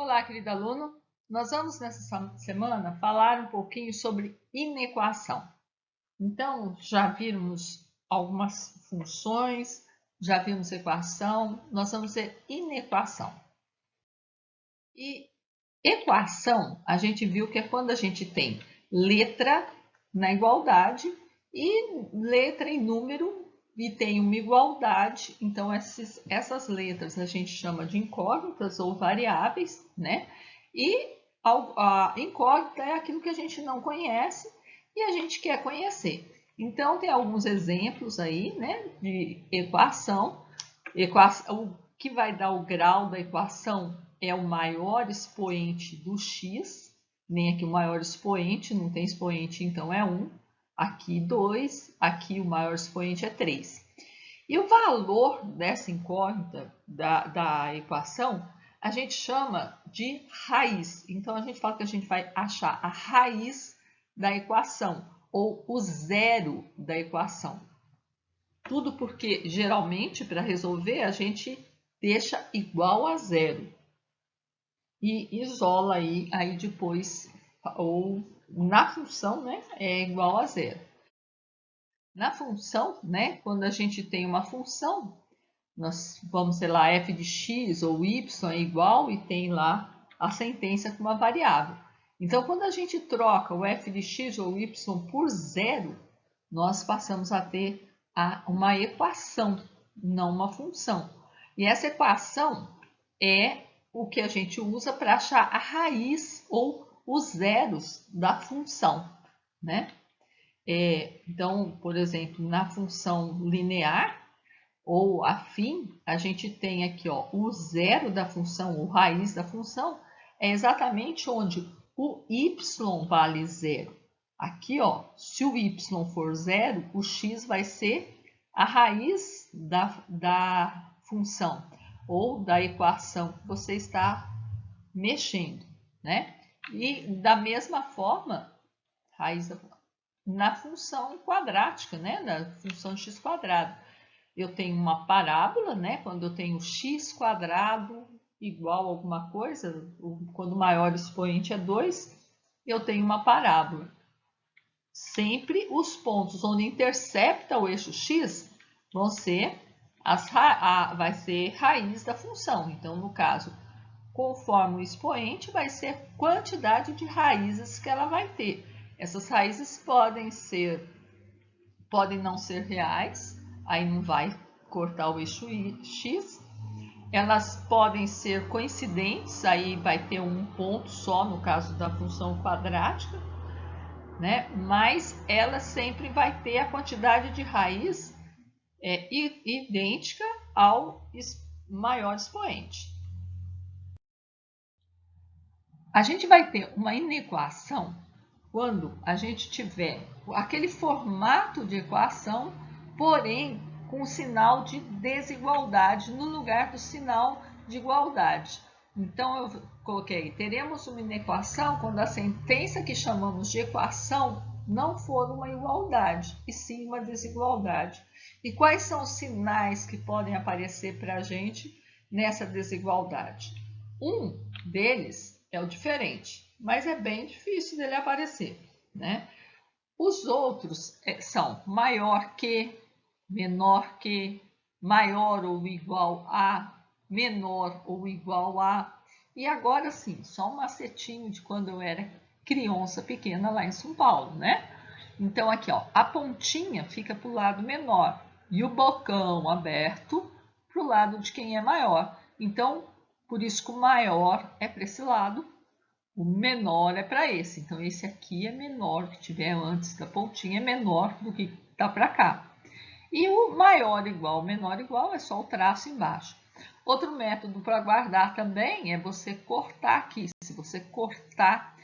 Olá, querido aluno. Nós vamos nessa semana falar um pouquinho sobre inequação. Então, já vimos algumas funções, já vimos equação, nós vamos ver inequação. E equação, a gente viu que é quando a gente tem letra na igualdade e letra em número e tem uma igualdade. Então, essas letras a gente chama de incógnitas ou variáveis, né? E a incógnita é aquilo que a gente não conhece e a gente quer conhecer. Então, tem alguns exemplos aí, né, de equação. O que vai dar o grau da equação é o maior expoente do x, nem aqui o maior expoente, não tem expoente, então é 1. Aqui 2, aqui o maior expoente é 3. E o valor dessa incógnita da equação, a gente chama de raiz. Então, a gente fala que a gente vai achar a raiz da equação, ou o zero da equação. Tudo porque, geralmente, para resolver, a gente deixa igual a zero. E isola aí depois, ou na função, né, é igual a zero. Na função, né, quando a gente tem uma função, nós vamos, sei lá, f de x ou y é igual e tem lá a sentença com uma variável. Então, quando a gente troca o f de x ou y por zero, nós passamos a ter uma equação, não uma função. E essa equação é o que a gente usa para achar a raiz ou os zeros da função, né? Então, por exemplo, na função linear ou afim, a gente tem aqui, ó, o zero da função, ou raiz da função, é exatamente onde o y vale zero. Aqui, ó, se o y for zero, o x vai ser a raiz da função ou da equação que você está mexendo, né? E da mesma forma, raiz na função quadrática, né? Na função x quadrado. Eu tenho uma parábola, né? Quando eu tenho x quadrado igual a alguma coisa, quando o maior expoente é 2, eu tenho uma parábola. Sempre os pontos onde intercepta o eixo x vão ser vai ser raiz da função. Então, no caso, conforme o expoente, vai ser a quantidade de raízes que ela vai ter. Essas raízes podem não ser reais, aí não vai cortar o eixo x. Elas podem ser coincidentes, aí vai ter um ponto só no caso da função quadrática, né? Mas ela sempre vai ter a quantidade de raiz idêntica ao maior expoente. A gente vai ter uma inequação quando a gente tiver aquele formato de equação, porém com o sinal de desigualdade no lugar do sinal de igualdade. Então, eu coloquei, teremos uma inequação quando a sentença que chamamos de equação não for uma igualdade, e sim uma desigualdade. E quais são os sinais que podem aparecer para a gente nessa desigualdade? Um deles é o diferente, mas é bem difícil dele aparecer, né? Os outros são maior que, menor que, maior ou igual a, menor ou igual a. E agora sim, só um macetinho de quando eu era criança pequena lá em São Paulo, né? Então aqui, ó, a pontinha fica para o lado menor e o bocão aberto para o lado de quem é maior. Então, por isso que o maior é para esse lado, o menor é para esse. Então, esse aqui é menor, que tiver antes da pontinha é menor do que está para cá. E o maior igual, menor igual, é só o traço embaixo. Outro método para guardar também é você cortar aqui. Se você cortar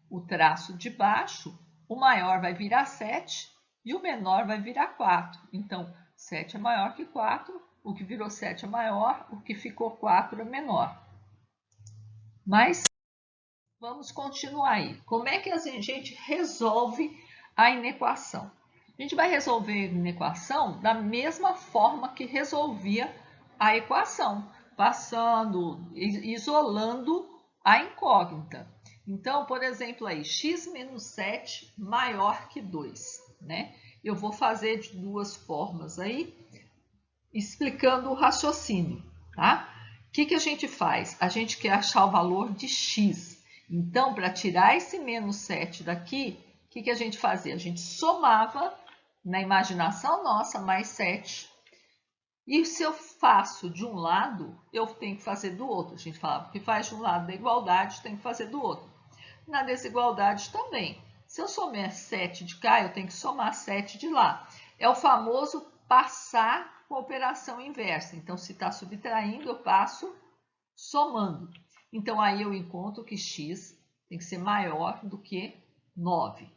o traço de baixo, o maior vai virar 7 e o menor vai virar 4. Então, 7 é maior que 4, o que virou 7 é maior, o que ficou 4 é menor. Mas vamos continuar aí. Como é que a gente resolve a inequação? A gente vai resolver a inequação da mesma forma que resolvia a equação, isolando a incógnita. Então, por exemplo, aí, x menos 7 maior que 2, né? Eu vou fazer de duas formas aí, explicando o raciocínio, tá? O que a gente faz? A gente quer achar o valor de x. Então, para tirar esse menos 7 daqui, o que a gente fazia? A gente somava, na imaginação nossa, mais 7. E se eu faço de um lado, eu tenho que fazer do outro. A gente falava que faz de um lado da igualdade, tem que fazer do outro. Na desigualdade também. Se eu somar 7 de cá, eu tenho que somar 7 de lá. É o famoso passar com a operação inversa. Então, se está subtraindo, eu passo somando. Então, aí eu encontro que x tem que ser maior do que 9.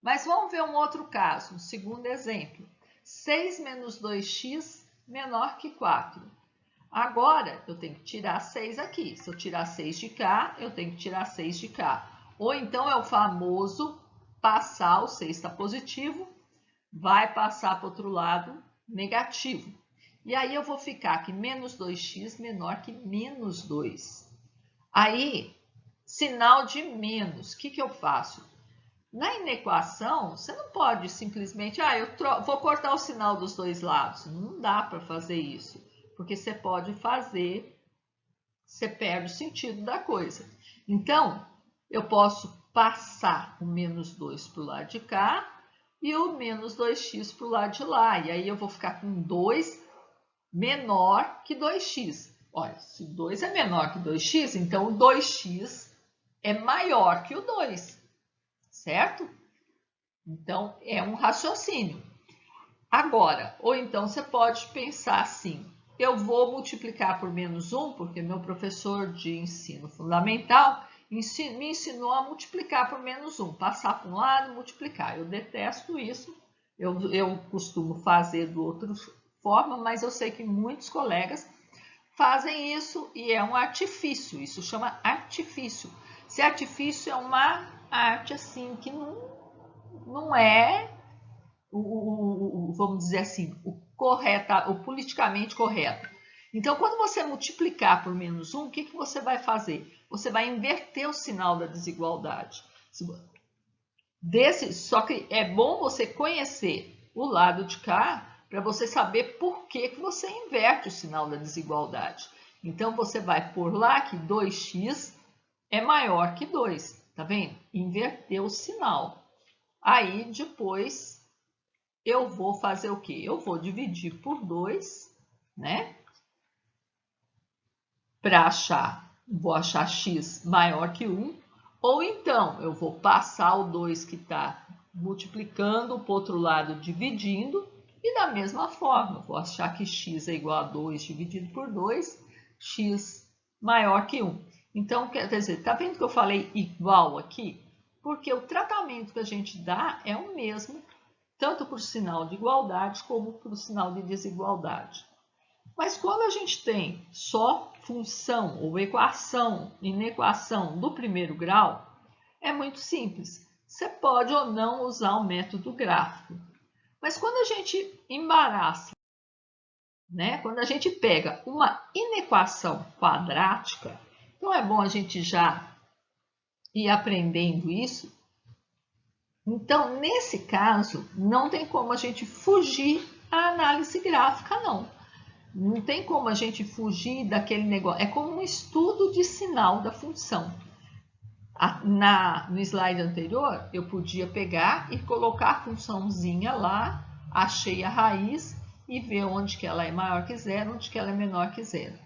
Mas vamos ver um outro caso, um segundo exemplo. 6 menos 2x menor que 4. Agora, eu tenho que tirar 6 aqui. Se eu tirar 6 de cá, eu tenho que tirar 6 de cá. Ou então é o famoso passar, o 6 está positivo, vai passar para o outro lado negativo. E aí eu vou ficar aqui menos 2x menor que menos 2. Aí, sinal de menos, o que eu faço? Na inequação, você não pode simplesmente, vou cortar o sinal dos dois lados. Não dá para fazer isso, porque você pode fazer, você perde o sentido da coisa. Então, eu posso passar o menos 2 para o lado de cá e o menos 2x para o lado de lá. E aí eu vou ficar com 2 menor que 2x. Olha, se 2 é menor que 2x, então o 2x é maior que o 2. Certo? Então, é um raciocínio. Agora, ou então você pode pensar assim, eu vou multiplicar por menos 1, porque meu professor de ensino fundamental me ensinou a multiplicar por menos 1, passar para um lado e multiplicar. Eu detesto isso, eu costumo fazer de outra forma, mas eu sei que muitos colegas fazem isso e é um artifício, isso chama artifício. Se artifício é uma arte assim que não é vamos dizer assim, o politicamente correto. Então, quando você multiplicar por menos 1, o que você vai fazer? Você vai inverter o sinal da desigualdade. Só que é bom você conhecer o lado de cá para você saber por que você inverte o sinal da desigualdade. Então, você vai pôr lá que 2x é maior que 2, tá vendo? Inverteu o sinal. Aí, depois, eu vou fazer o quê? Eu vou dividir por 2, né? Para vou achar x maior que 1. Ou então, eu vou passar o 2 que está multiplicando para o outro lado, dividindo. E da mesma forma, vou achar que x é igual a 2 dividido por 2, x maior que 1. Então, quer dizer, tá vendo que eu falei igual aqui? Porque o tratamento que a gente dá é o mesmo, tanto para o sinal de igualdade como para o sinal de desigualdade. Mas quando a gente tem só função ou equação, inequação do primeiro grau, é muito simples. Você pode ou não usar o método gráfico. Mas quando a gente embaraça, né? Quando a gente pega uma inequação quadrática, então é bom a gente já ir aprendendo isso. Então, nesse caso, não tem como a gente fugir à análise gráfica, não. Não tem como a gente fugir daquele negócio. É como um estudo de sinal da função. No slide anterior, eu podia pegar e colocar a funçãozinha lá, achei a raiz e ver onde que ela é maior que zero, onde que ela é menor que zero.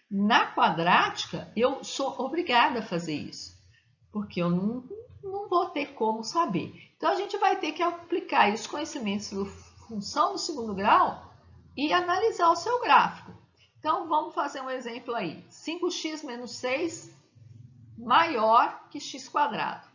Na quadrática, eu sou obrigada a fazer isso, porque eu não vou ter como saber. Então, a gente vai ter que aplicar os conhecimentos de função do segundo grau e analisar o seu gráfico. Então, vamos fazer um exemplo aí. 5x menos 6 maior que x quadrado.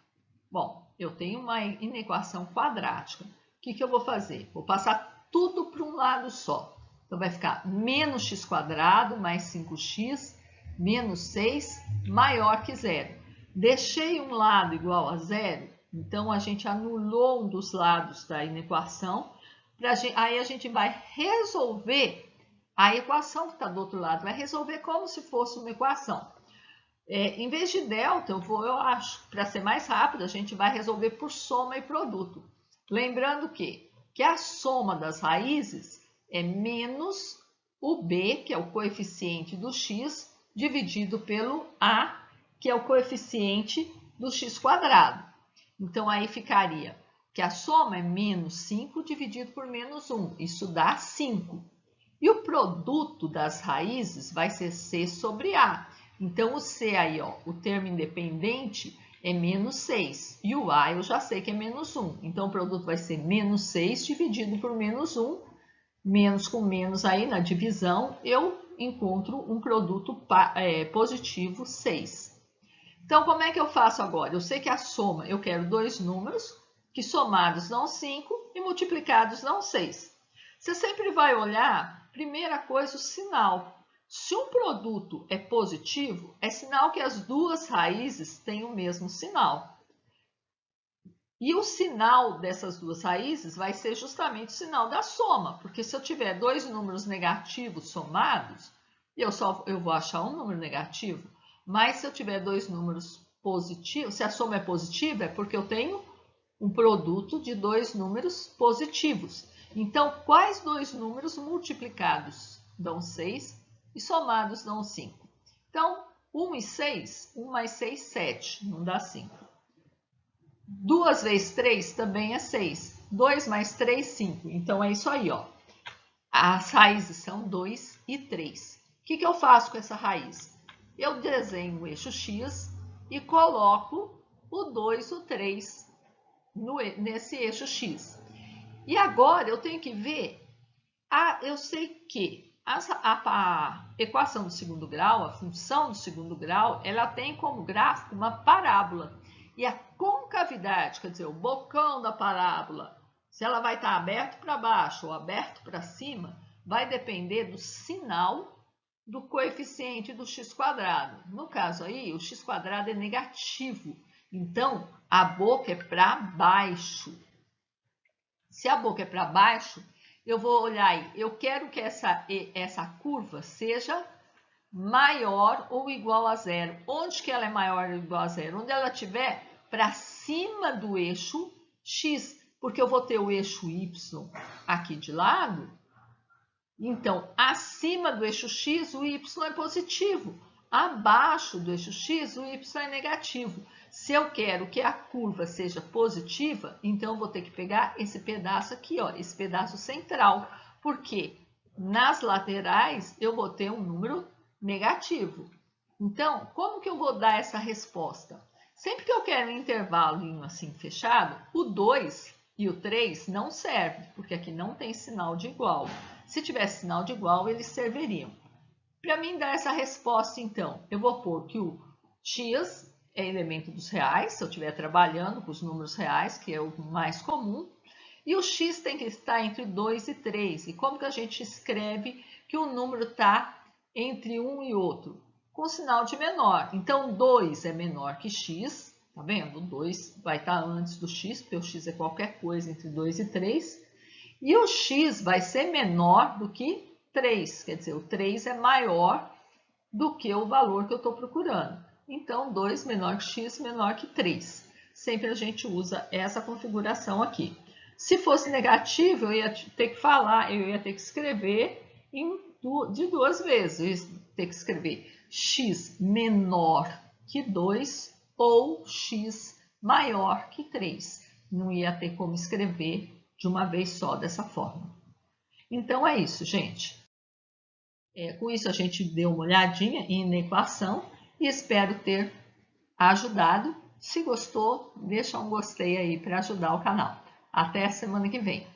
Bom, eu tenho uma inequação quadrática. O que eu vou fazer? Vou passar tudo para um lado só. Então, vai ficar menos x quadrado mais 5x menos 6 maior que zero. Deixei um lado igual a zero, então a gente anulou um dos lados da inequação. Aí a gente vai resolver a equação que está do outro lado, vai resolver como se fosse uma equação. Em vez de delta, eu acho, para ser mais rápido, a gente vai resolver por soma e produto. Lembrando que a soma das raízes é menos o b, que é o coeficiente do x, dividido pelo a, que é o coeficiente do x quadrado. Então, aí ficaria que a soma é menos 5 dividido por menos 1. Isso dá 5. E o produto das raízes vai ser c sobre a. Então, o c aí, ó, o termo independente é menos 6. E o a eu já sei que é menos 1. Então, o produto vai ser menos 6 dividido por menos 1. Menos com menos aí na divisão, eu encontro um produto positivo 6. Então, como é que eu faço agora? Eu sei que a soma, eu quero dois números que somados dão 5 e multiplicados dão 6. Você sempre vai olhar, primeira coisa, o sinal. Se um produto é positivo, é sinal que as duas raízes têm o mesmo sinal. E o sinal dessas duas raízes vai ser justamente o sinal da soma, porque se eu tiver dois números negativos somados, eu vou achar um número negativo, mas se eu tiver dois números positivos, se a soma é positiva, é porque eu tenho um produto de dois números positivos. Então, quais dois números multiplicados dão 6 e somados dão 5? Então, 1 e 6, 1 mais 6, 7, não dá 5. 2 vezes 3 também é 6. 2 mais 3, 5. Então, é isso aí, ó. As raízes são 2 e 3. O que eu faço com essa raiz? Eu desenho o eixo X e coloco o 2 e o 3 nesse eixo X. E agora eu tenho que ver, eu sei que a equação do segundo grau, a função do segundo grau, ela tem como gráfico uma parábola. E a concavidade, quer dizer, o bocão da parábola, se ela vai estar aberto para baixo ou aberto para cima, vai depender do sinal do coeficiente do x quadrado. No caso aí, o x quadrado é negativo. Então, a boca é para baixo. Se a boca é para baixo, eu vou olhar aí. Eu quero que essa curva seja maior ou igual a zero. Onde que ela é maior ou igual a zero? Onde ela estiver para cima do eixo x, porque eu vou ter o eixo y aqui de lado. Então, acima do eixo x, o y é positivo. Abaixo do eixo x, o y é negativo. Se eu quero que a curva seja positiva, então eu vou ter que pegar esse pedaço aqui, ó, esse pedaço central, porque nas laterais eu vou ter um número negativo. Então, como que eu vou dar essa resposta? Sempre que eu quero um intervalo assim fechado, o 2 e o 3 não servem, porque aqui não tem sinal de igual. Se tivesse sinal de igual, eles serviriam. Para mim dar essa resposta, então, eu vou pôr que o x é elemento dos reais, se eu estiver trabalhando com os números reais, que é o mais comum, e o x tem que estar entre 2 e 3. E como que a gente escreve que o número está entre um e outro? Com sinal de menor. Então, 2 é menor que x, tá vendo? O 2 vai estar antes do x, porque o x é qualquer coisa entre 2 e 3. E o x vai ser menor do que 3, quer dizer, o 3 é maior do que o valor que eu estou procurando. Então, 2 menor que x menor que 3. Sempre a gente usa essa configuração aqui. Se fosse negativo, eu ia ter que falar, eu ia ter que escrever de duas vezes. Eu ia ter que escrever x menor que 2 ou x maior que 3. Não ia ter como escrever de uma vez só dessa forma. Então é isso, gente. Com isso a gente deu uma olhadinha na equação e espero ter ajudado. Se gostou, deixa um gostei aí para ajudar o canal. Até a semana que vem.